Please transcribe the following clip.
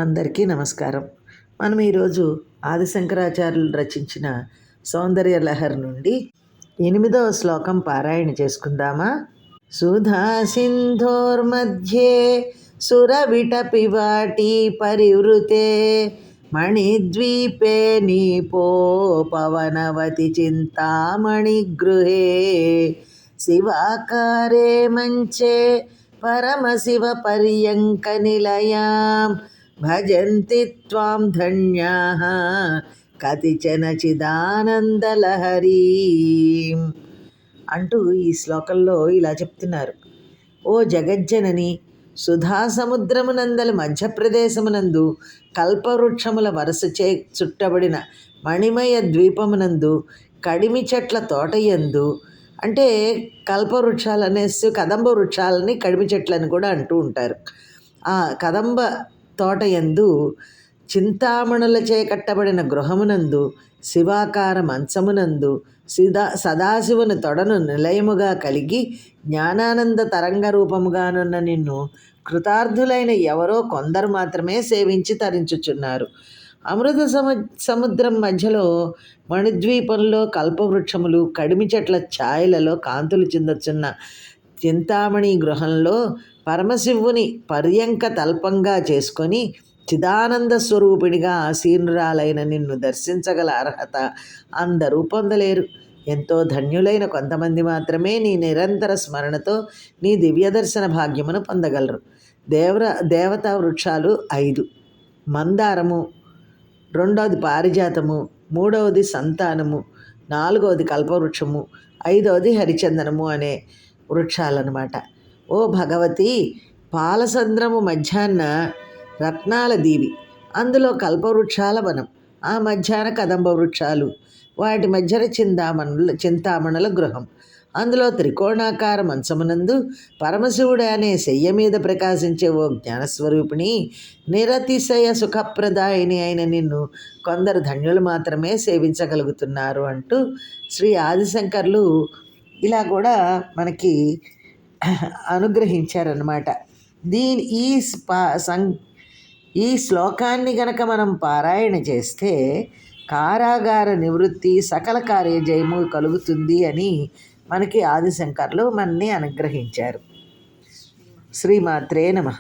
అందరికీ నమస్కారం. మనం ఈరోజు ఆదిశంకరాచార్యులు రచించిన సౌందర్య లహరి నుండి 8వ శ్లోకం పారాయణ చేసుకుందామా? సుధా సింధోర్మధ్యే సురవిటపివాటి పరివృతే మణిద్వీపే నీపో పవనవతి చింతామణి గృహే శివాకారే మంచే పరమశివ పర్యంక నిలయాం భజంతి త్వాం ధన్యాః కతిచన చిదానందలహరీం అంటూ ఈ శ్లోకంలో ఇలా చెప్తున్నారు. ఓ జగజ్జనని, సుధాసముద్రమునందలి మధ్యప్రదేశమునందు కల్పవృక్షముల వరసచే చుట్టబడిన మణిమయ ద్వీపమునందు కడిమి చెట్ల తోటయందు, అంటే కల్పవృక్షాలు అనేసి కదంబ వృక్షాలని కడిమి చెట్లని కూడా అంటూ ఉంటారు. ఆ కదంబ తోటయందు చింతామణులచే కట్టబడిన గృహమునందు శివాకార మంచమునందు సదాశివుని తొడను నిలయముగా కలిగి జ్ఞానానంద తరంగ రూపముగానున్న నిన్ను కృతార్థులైన ఎవరో కొందరు మాత్రమే సేవించి తరించుచున్నారు. అమృత సముద్రం మధ్యలో మణిద్వీపంలో కల్పవృక్షములు కడిమి చెట్ల ఛాయలలో కాంతులు చెందుచున్న చింతామణి గృహంలో పరమశివుని పర్యంక తల్పంగా చేసుకొని చిదానంద స్వరూపిణిగా ఆసీనురాలైన నిన్ను దర్శించగల అర్హత అందరూ పొందలేరు. ఎంతో ధన్యులైన కొంతమంది మాత్రమే నీ నిరంతర స్మరణతో నీ దివ్య దర్శన భాగ్యమును పొందగలరు. దేవతా వృక్షాలు 5: మందారము, 2వది పారిజాతము, 3వది సంతానము, 4వది కల్పవృక్షము, 5వది హరిచందనము అనే వృక్షాలన్నమాట. ఓ భగవతి, పాలసంద్రము మధ్యాహ్న రత్నాల దీవి, అందులో కల్పవృక్షాల వనం, ఆ మధ్యాహ్న కదంబ వృక్షాలు, వాటి మధ్యన చింతామణుల గృహం, అందులో త్రికోణాకార మంచమునందు పరమశివుడు అనే శయ్య మీద ప్రకాశించే ఓ జ్ఞానస్వరూపిణి, నిరతిశయ సుఖప్రదాయిని అయిన నిన్ను కొందరు ధన్యులు మాత్రమే సేవించగలుగుతున్నారు అంటూ శ్రీ ఆదిశంకర్లు ఇలా కూడా మనకి అనుగ్రహించారన్నమాట. ఈ శ్లోకాన్ని గనక మనం పారాయణ చేస్తే కారాగార నివృత్తి, సకల కార్యజయము కలుగుతుంది అని మనకి ఆదిశంకర్లు మనని అనుగ్రహించారు. శ్రీమాత్రే నమః.